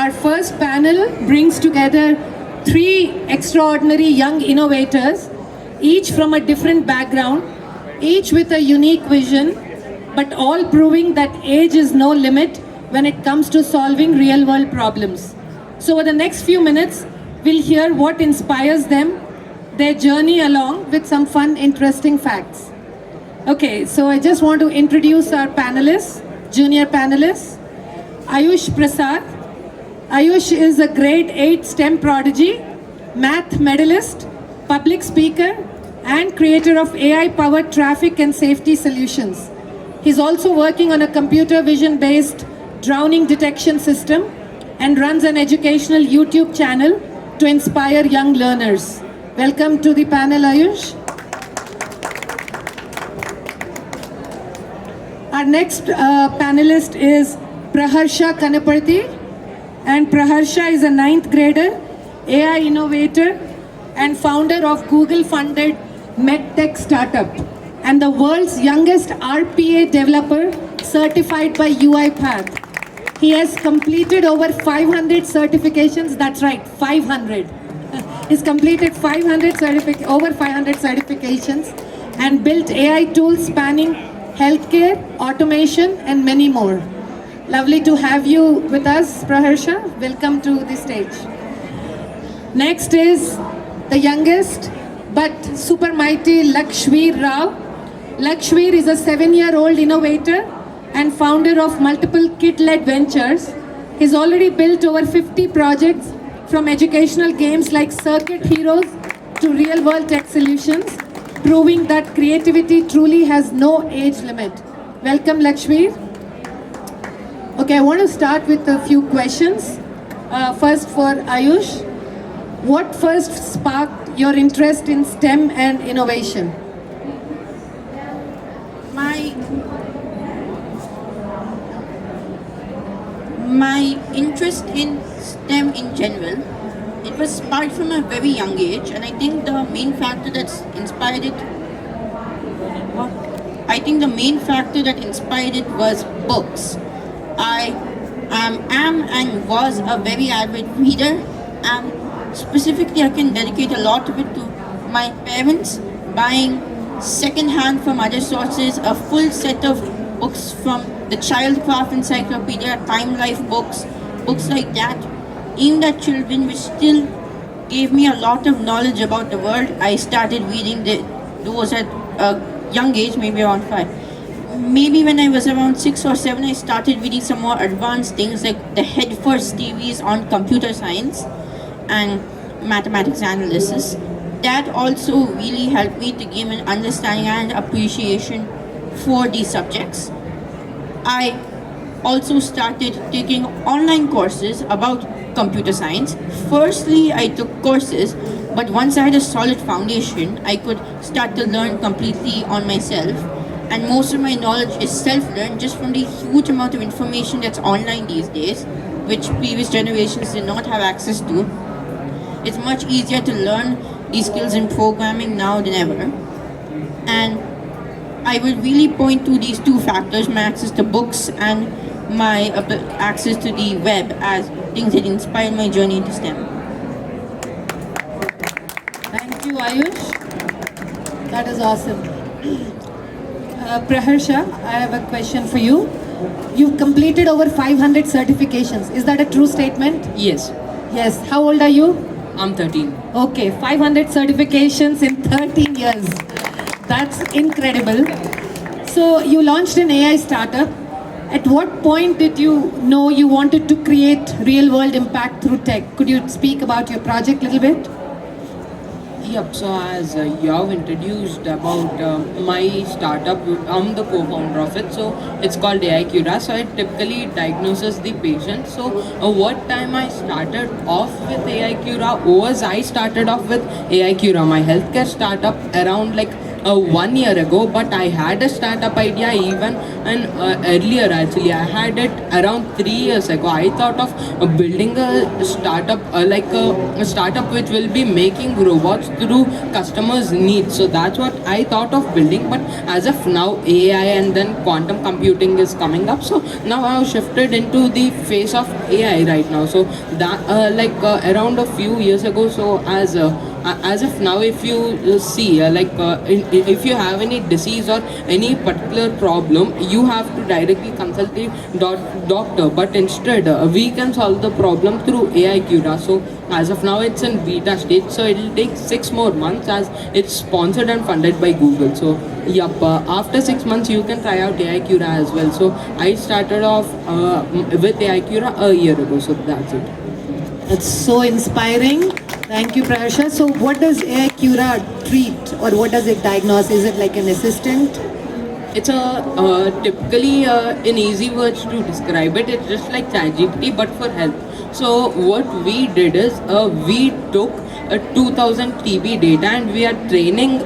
our first panel brings together three extraordinary young innovators, each from a different background, each with a unique vision, but all proving that age is no limit when it comes to solving real-world problems. So over the next few minutes, we'll hear what inspires them, their journey along with some fun, interesting facts. Okay, so I just want to introduce our panelists, junior panelists. Ayush Prasad. Ayush is a grade 8 STEM prodigy, math medalist, public speaker, and creator of AI-powered traffic and safety solutions. He's also working on a computer vision-based drowning detection system and runs an educational YouTube channel to inspire young learners. Welcome to the panel, Ayush. Our next panelist is Praharsha Kanaparthi, and Praharsha is a 9th grader, AI innovator, and founder of Google-funded MedTech startup, and the world's youngest RPA developer certified by UiPath. He has completed over 500 certifications. That's right, 500. He's completed over 500 certifications and built AI tools spanning healthcare, automation, and many more. Lovely to have you with us, Praharsha. Welcome to the stage. Next is the youngest but super mighty Lakshveer Rao. Lakshveer is a 7-year-old innovator and founder of multiple kid-led ventures. He's already built over 50 projects, from educational games like Circuit Heroes to real-world tech solutions, proving that creativity truly has no age limit. Welcome, Lakshveer. Okay, I want to start with a few questions. First for Ayush. What first sparked your interest in STEM and innovation? My interest in STEM in general, it was sparked from a very young age, and I think the main factor that's inspired it, was books. I am and was a very avid reader, and specifically I can dedicate a lot of it to my parents buying second-hand from other sources a full set of books from the Childcraft Encyclopedia, Time Life books like that, aimed at children, which still gave me a lot of knowledge about the world. I started reading those at a young age, maybe around 5. Maybe when I was around 6 or 7, I started reading some more advanced things like the Head First series on computer science and mathematics analysis. That also really helped me to gain an understanding and appreciation for these subjects. I also started taking online courses about computer science. Firstly, I took courses, but once I had a solid foundation, I could start to learn completely on myself. And most of my knowledge is self-learned just from the huge amount of information that's online these days, which previous generations did not have access to. It's much easier to learn these skills in programming now than ever. And I will really point to these two factors, my access to books and my access to the web, as things that inspired my journey into STEM. Thank you, Ayush. That is awesome. Praharsha, I have a question for you. You've completed over 500 certifications. Is that a true statement? Yes, Yes. How old are you? I'm 13. Okay, 500 certifications in 13 years. That's incredible. So you launched an AI startup. At what point did you know you wanted to create real-world impact through tech? Could you speak about your project a little bit? Yep, so as you have introduced about my startup, I'm the co-founder of it. So it's called AI Cura. So it typically diagnoses the patient. So what time I started off with AI Cura was I started off with AI Cura, my healthcare startup, around like 1 year ago, but I had a startup idea even earlier actually. I had it around 3 years ago. I thought of building a startup, a startup which will be making robots through customers' needs. So that's what I thought of building. But as of now, AI and then quantum computing is coming up. So now I have shifted into the phase of AI right now. So that around a few years ago. So as of now, if you see if you have any disease or any particular problem, you have to directly consult the doctor, but instead we can solve the problem through AI Cura. So as of now it's in beta stage, so it will take 6 more months as it's sponsored and funded by Google. So after 6 months you can try out AI Cura as well. So I started off with AI Cura a year ago. So that's it. That's so inspiring. Thank you, Praharsha. So, what does AI Cura treat, or what does it diagnose? Is it like an assistant? It's a typically in easy words to describe it. It's just like ChatGPT but for health. So what we did is we took 2000 TB data and we are training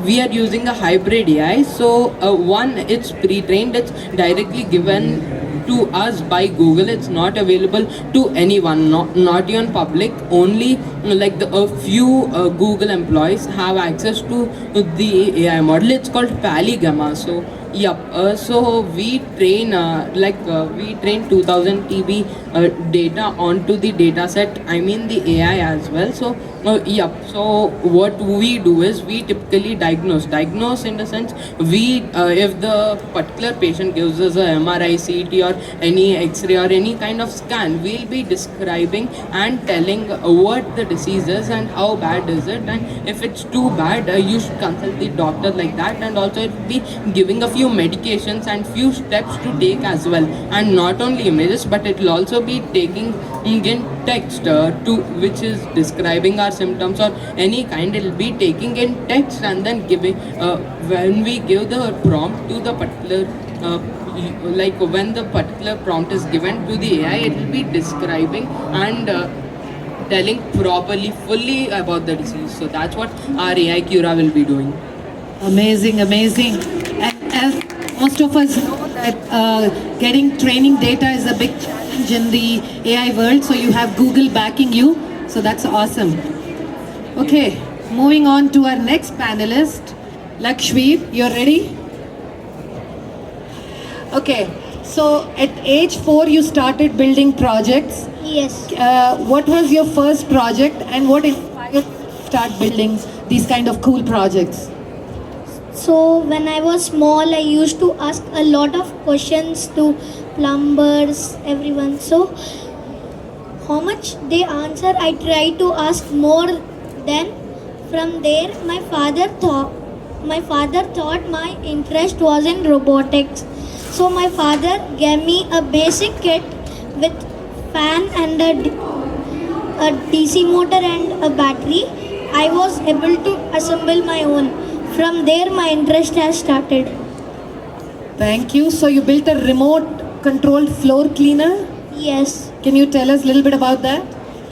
we are using a hybrid AI. So one, it's pre-trained. It's directly given to us by Google. It's not available to anyone, not even public. Only a few Google employees have access to the AI model. It's called Palygamma. So so we train we train 2000 TB data onto the data set. I mean the AI as well. So so what we do is we typically diagnose in the sense we if the particular patient gives us a MRI, CT or any X-ray or any kind of scan, we'll be describing and telling what the disease is and how bad is it, and if it's too bad you should consult the doctor, like that. And also it will be giving a few medications and few steps to take as well, and not only images, but it will also be taking in text to which is describing our symptoms or any kind. It will be taking in text and then giving when we give the prompt to the particular when the particular prompt is given to the AI, it will be describing and telling properly, fully about the disease. So that's what our AI Cura will be doing. Amazing, amazing. And as most of us know that getting training data is a big challenge in the AI world. So you have Google backing you. So that's awesome. Okay, moving on to our next panelist, Lakshveer. You're ready? Okay, so at age 4 you started building projects. Yes. What was your first project and what inspired you to start building these kind of cool projects? So when I was small, I used to ask a lot of questions to plumbers, everyone. So how much they answer, I tried to ask more. Then from there, my father thought my interest was in robotics. So my father gave me a basic kit with fan and a DC motor and a battery. I was able to assemble my own. From there, my interest has started. Thank you. So you built a remote controlled floor cleaner? Yes. Can you tell us a little bit about that?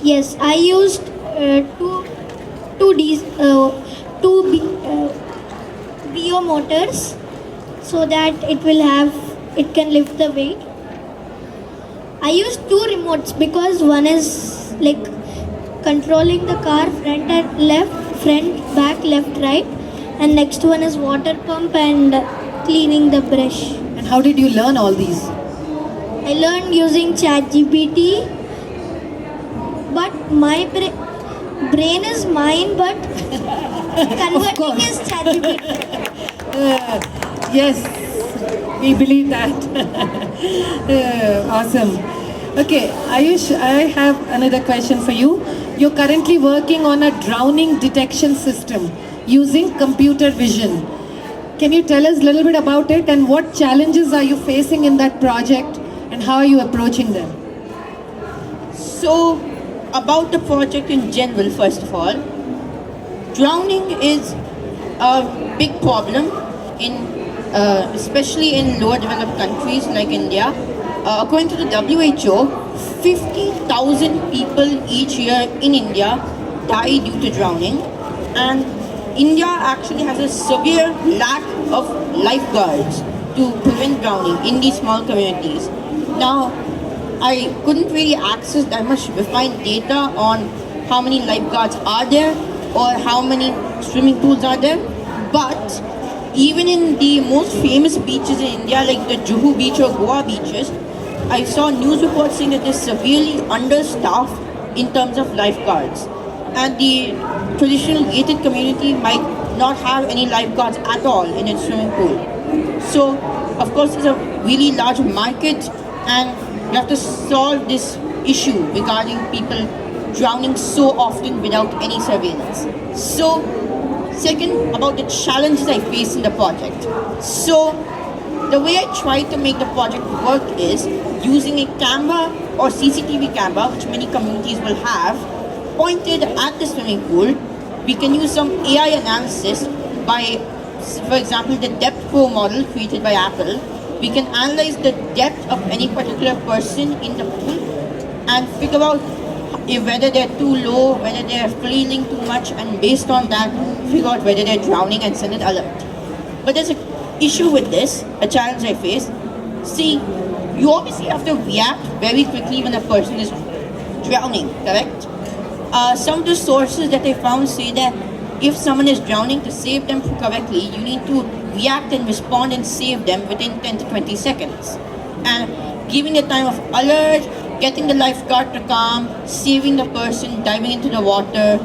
Yes, I used two BO motors so that it can lift the weight. I used two remotes because one is like controlling the car front and left, front, back, left, right, and next one is water pump and cleaning the brush. And how did you learn all these? I learned using ChatGPT, but my brain is mine, but converting is ChatGPT. Yes, we believe that. Awesome. Okay, Ayush, I have another question for you. You're currently working on a drowning detection system using computer vision. Can you tell us a little bit about it and what challenges are you facing in that project and how are you approaching them? So, about the project in general, first of all, drowning is a big problem especially in lower developed countries like India. According to the WHO, 50,000 people each year in India die due to drowning, and India actually has a severe lack of lifeguards to prevent drowning in these small communities. Now, I couldn't really access that much refined data on how many lifeguards are there or how many swimming pools are there, but even in the most famous beaches in India, like the Juhu beach or Goa beaches, I saw news reports saying that they're severely understaffed in terms of lifeguards. And the traditional gated community might not have any lifeguards at all in its swimming pool. So, of course, it's a really large market, and we have to solve this issue regarding people drowning so often without any surveillance. So, second, about the challenges I face in the project. So, the way I try to make the project work is using a camera or CCTV camera, which many communities will have, pointed at the swimming pool. We can use some AI analysis by, for example, the Depth Pro model created by Apple. We can analyze the depth of any particular person in the pool and figure out if whether they're too low, whether they're flailing too much, and based on that, figure out whether they're drowning and send an alert. But there's an issue with this, a challenge I face. See, you obviously have to react very quickly when a person is drowning, correct? Some of the sources that I found say that if someone is drowning, to save them correctly, you need to react and respond and save them within 10 to 20 seconds. And giving the time of alert, getting the lifeguard to come, saving the person, diving into the water,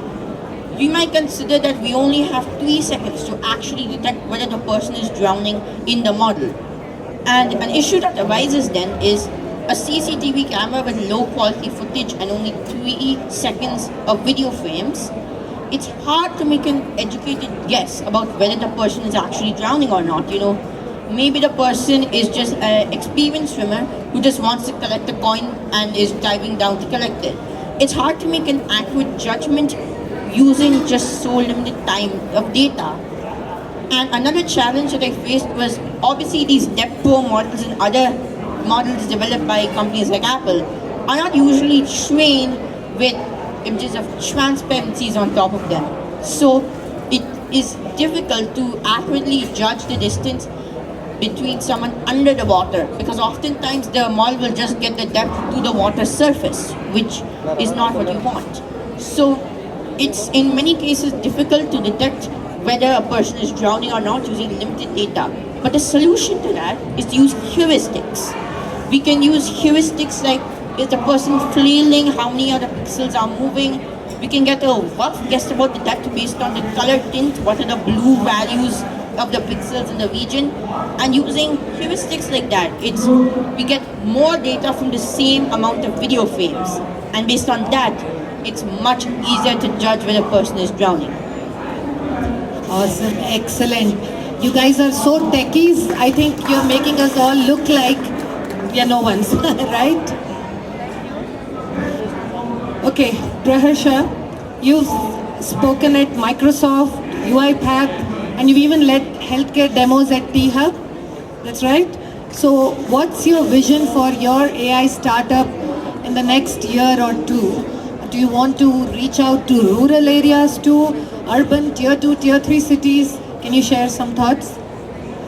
we might consider that we only have 3 seconds to actually detect whether the person is drowning in the model. And an issue that arises then is a CCTV camera with low quality footage and only 3 seconds of video frames. It's hard to make an educated guess about whether the person is actually drowning or not. You know, maybe the person is just an experienced swimmer who just wants to collect a coin and is diving down to collect it. It's hard to make an accurate judgment using just so limited time of data. And another challenge that I faced was obviously these Depth Pro models and other models developed by companies like Apple are not usually trained with images of transparencies on top of them. So it is difficult to accurately judge the distance between someone under the water, because oftentimes the model will just get the depth to the water surface, which is not what you want. So it's in many cases difficult to detect whether a person is drowning or not using limited data. But the solution to that is to use heuristics. We can use heuristics like, is the person flailing, how many other pixels are moving. We can get a rough guess about the depth based on the color tint, what are the blue values of the pixels in the region. And using heuristics like that, we get more data from the same amount of video frames. And based on that, it's much easier to judge whether a person is drowning. Awesome, excellent. You guys are so techies. I think you're making us all look like we are no ones, right? Okay, Praharsha, you've spoken at Microsoft, UiPath, and you've even led healthcare demos at T-Hub. That's right. So what's your vision for your AI startup in the next year or two? Do you want to reach out to rural areas too, urban, tier 2, tier 3 cities? Can you share some thoughts?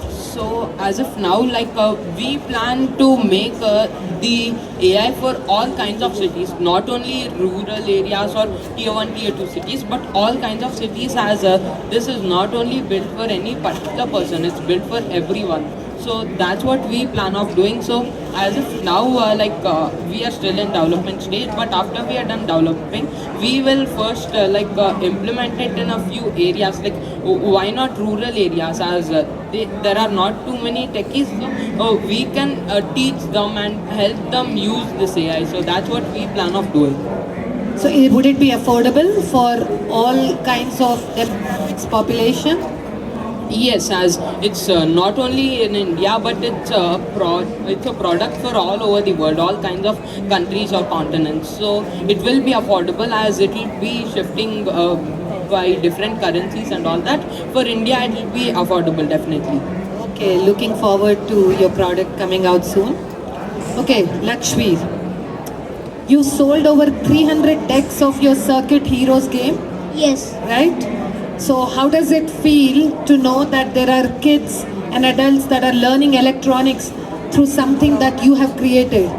So as of now, we plan to make the AI for all kinds of cities, not only rural areas or tier 1, tier 2 cities, but all kinds of cities. As this is not only built for any particular person, it's built for everyone. So that's what we plan of doing. So as of now, we are still in development stage, but after we are done developing, we will first implement it in a few areas. Like why not rural areas, as there are not too many techies, so we can teach them and help them use this AI. So that's what we plan of doing. So would it be affordable for all kinds of population? Yes, as it's not only in India, but it's a product for all over the world, all kinds of countries or continents. So it will be affordable, as it will be shifting by different currencies and all that. For India, it will be affordable, definitely. Okay, looking forward to your product coming out soon. Okay, Lakshveer, you sold over 300 decks of your Circuit Heroes game, Yes. right? So how does it feel to know that there are kids and adults that are learning electronics through something that you have created?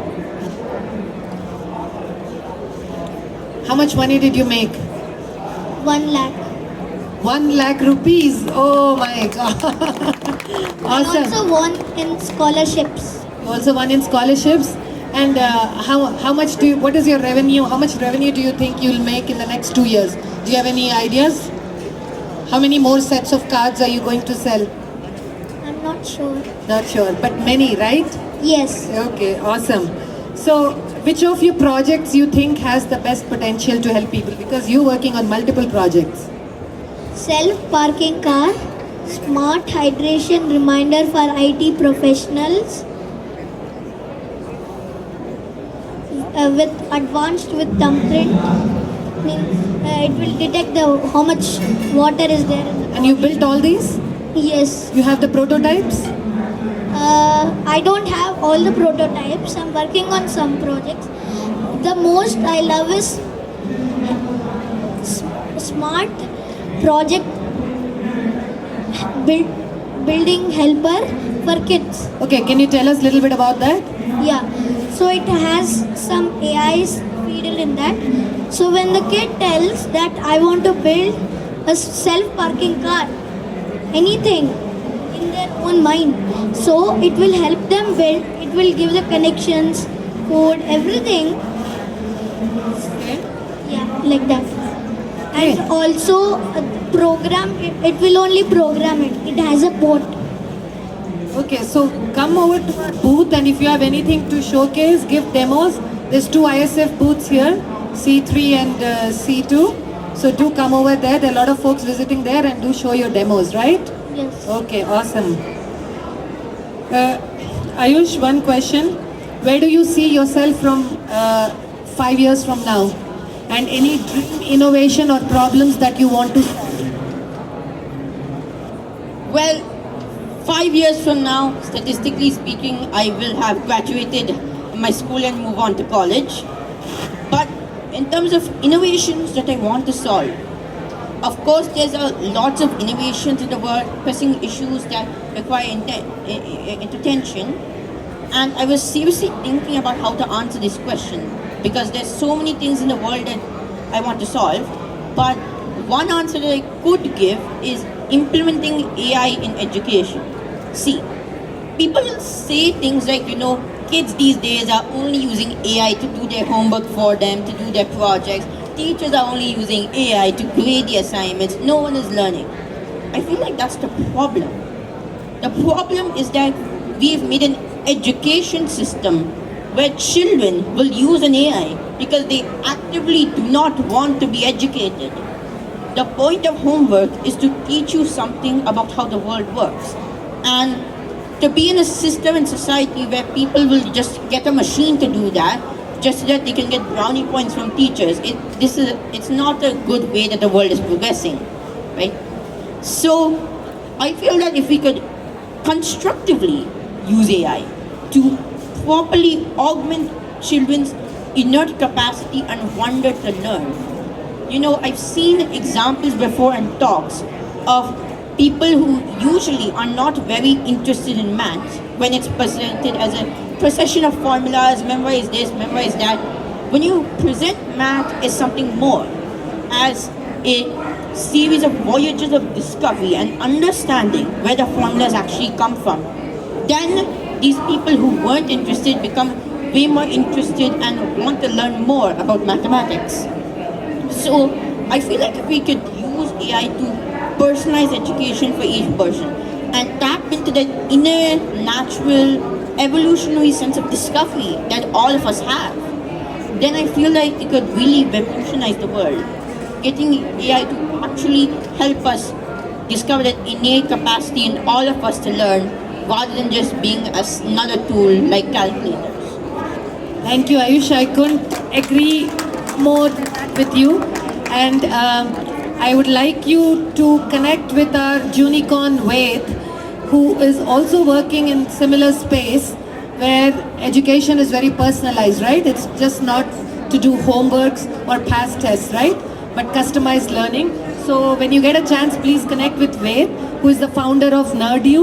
How much money did you make? 1 lakh. 1 lakh rupees. Oh my god. I Awesome. also won in scholarships. You also won in scholarships. And how much do you, what is your revenue? How much revenue do you think you'll make in the next 2 years? Do you have any ideas? How many more sets of cards are you going to sell? I'm not sure. Not sure, but many, right? Yes. Okay, awesome. So, which of your projects you think has the best potential to help people? Because you're working on multiple projects. Self-parking car, smart hydration reminder for IT professionals, with advanced with thumbprint, means it will detect how much water is there in the And you built all these? Yes. You have the prototypes? I don't have all the prototypes. I'm working on some projects. The most I love is smart project building helper for kids. Okay, can you tell us a little bit about that? Yeah. So it has some AIs feeded in that. So when the kid tells that I want to build a self-parking car, anything in their own mind, so it will help them build. It will give the connections, code, everything. Yeah, like that. And Okay. also program. It will only program it. It has a port. Okay, so come over to our booth, and if you have anything to showcase, give demos. There's 2 ISF booths here, C3 and C2. So do come over there. There are a lot of folks visiting there, and do show your demos, right? Yes. Okay, awesome. Ayush, one question. Where do you see yourself from 5 years from now? And any dream innovation or problems that you want to solve? Well, 5 years from now, statistically speaking, I will have graduated my school and move on to college. But in terms of innovations that I want to solve, of course, there's lots of innovations in the world, pressing issues that require attention. And I was seriously thinking about how to answer this question because there's so many things in the world that I want to solve. But one answer that I could give is implementing AI in education. See, people say things like, kids these days are only using AI to do their homework for them, to do their projects. Teachers are only using AI to grade the assignments. No one is learning. I feel like that's the problem. The problem is that we've made an education system where children will use an AI because they actively do not want to be educated. The point of homework is to teach you something about how the world works. And to be in a system and society where people will just get a machine to do that, just so that they can get brownie points from teachers, it's not a good way that the world is progressing, right? So I feel that if we could constructively use AI to properly augment children's innate capacity and wonder to learn. I've seen examples before and talks of people who usually are not very interested in maths when it's presented as a procession of formulas, memorize this, memorize that. When you present math as something more, as a series of voyages of discovery and understanding where the formulas actually come from, then these people who weren't interested become way more interested and want to learn more about mathematics. So I feel like if we could use AI to personalize education for each person and tap into that inner, natural, evolutionary sense of discovery that all of us have, then I feel like it could really revolutionize the world. Getting AI to actually help us discover that innate capacity in all of us to learn rather than just being another tool like calculators. Thank you, Ayush. I couldn't agree more with you. And I would like you to connect with our Junicorn Ved, who is also working in similar space where education is very personalized, right? It's just not to do homeworks or pass tests, right? but customized learning. So when you get a chance, please connect with Ved, who is the founder of Nerdu,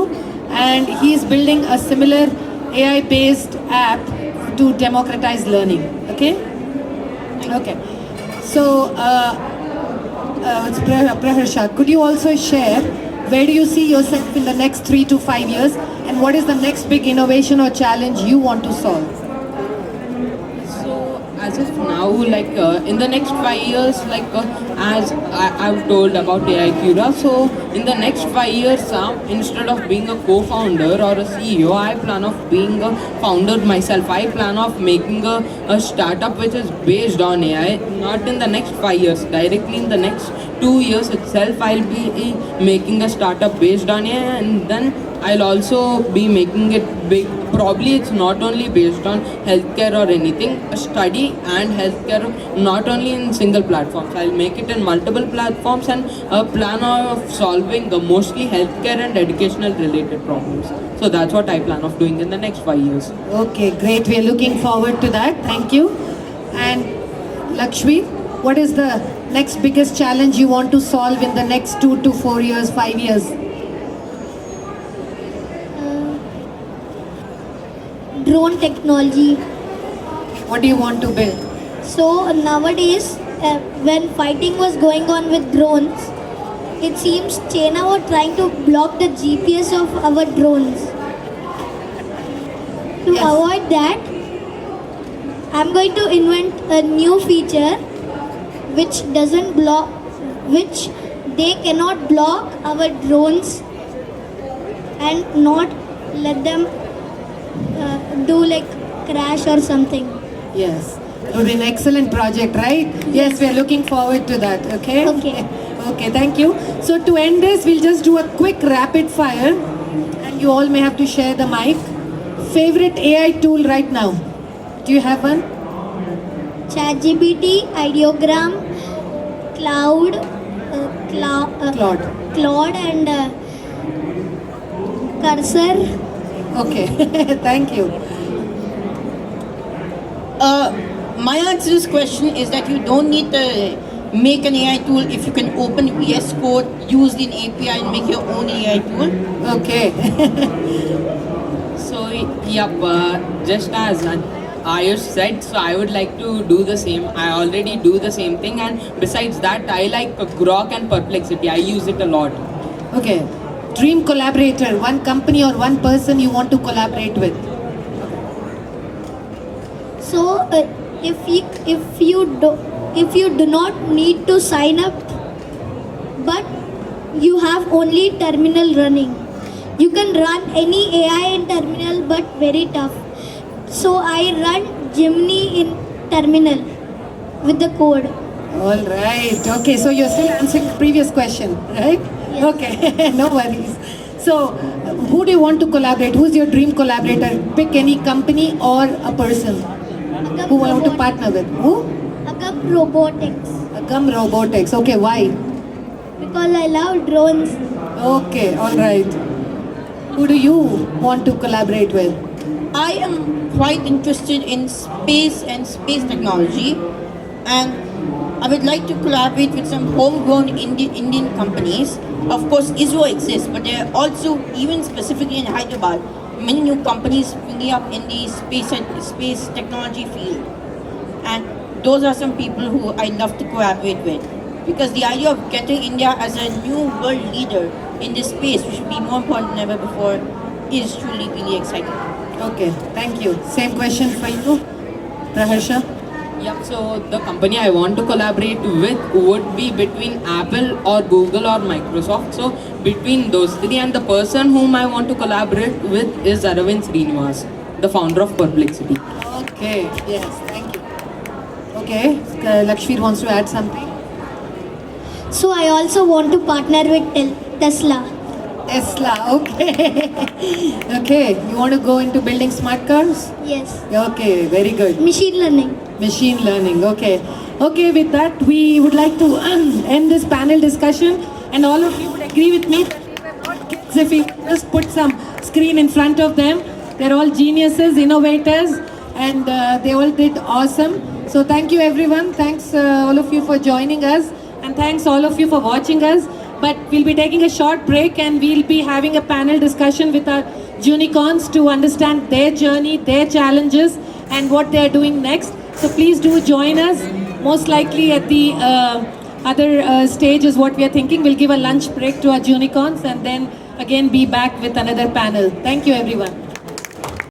and he is building a similar AI-based app to democratize learning. Okay? Okay. So, it's Praharsha, could you also share where do you see yourself in the next 3 to 5 years, and what is the next big innovation or challenge you want to solve? So as of now, like in the next 5 years, like as I've told about AI Cura, so in the next 5 years, instead of being a co-founder or a CEO, I plan of being a founder myself. I plan of making a startup which is based on AI, not in the next 5 years, directly in the next 2 years itself, I'll be making a startup based on AI, and then I'll also be making it big. Probably it's not only based on healthcare or anything, a study and healthcare, not only in single platforms. I'll make it in multiple platforms and a plan of solving mostly healthcare and educational related problems. So that's what I plan of doing in the next 5 years. Okay, great. We are looking forward to that. Thank you. And Lakshmi, what is the next biggest challenge you want to solve in the next 2 to 4 years, 5 years? Drone technology. What do you want to build? So nowadays, when fighting was going on with drones, it seems China were trying to block the GPS of our drones. To Yes. avoid that, I'm going to invent a new feature which doesn't block, which they cannot block our drones and not let them do like crash or something. Yes. It would be an excellent project, right? Yes, we are looking forward to that. Okay? Okay. Okay, thank you. So to end this, we'll just do a quick rapid fire, and you all may have to share the mic. Favorite AI tool right now? Do you have one? ChatGPT, Ideogram, Cloud, Claude. Claude and Cursor. Okay, thank you. My answer to this question is that you don't need to make an AI tool if you can open VS Code, use the API and make your own AI tool. Okay. So, yep, just as Ayush said, so I would like to do the same. I already do the same thing, and besides that, I like Grok and Perplexity. I use it a lot. Okay. Dream collaborator, one company or one person you want to collaborate with. So if you do not need to sign up, but you have only terminal running, you can run any AI in terminal, but very tough. So I run Gemini in terminal with the code. All right. Okay, so you're still answering the previous question, right? Yes. Okay, no worries. So, who do you want to collaborate? Who's your dream collaborator? Pick any company or a person Agam who you want to Robotics. partner with. Who? Agam Robotics. Agam Robotics. Okay, why? Because I love drones. Okay, all right. Who do you want to collaborate with? I am quite interested in space and space technology, and I would like to collaborate with some homegrown Indian companies. Of course, ISRO exists, but there are also, even specifically in Hyderabad, many new companies springing up in the space technology field. And those are some people who I love to collaborate with. Because the idea of getting India as a new world leader in this space, which will be more important than ever before, is truly really exciting. Okay, thank you. Same question for you, Praharsha. Yep, so the company I want to collaborate with would be between Apple or Google or Microsoft. So between those three, and the person whom I want to collaborate with is Aravind Srinivas, the founder of Perplexity. Okay, yes, thank you. Okay, Lakshmi wants to add something. So I also want to partner with Tesla. Tesla, okay. Okay, you want to go into building smart cars? Yes. Okay, very good. Machine learning. Machine learning, okay. Okay, with that, we would like to end this panel discussion, and all of you would agree with me that we were not kids if we just put some screen in front of them. They're all geniuses, innovators, and they all did awesome. So thank you everyone. Thanks all of you for joining us. And thanks all of you for watching us. But we'll be taking a short break and we'll be having a panel discussion with our unicorns to understand their journey, their challenges, and what they're doing next. So please do join us. Most likely at the other stage is what we are thinking. We'll give a lunch break to our unicorns and then again be back with another panel. Thank you, everyone.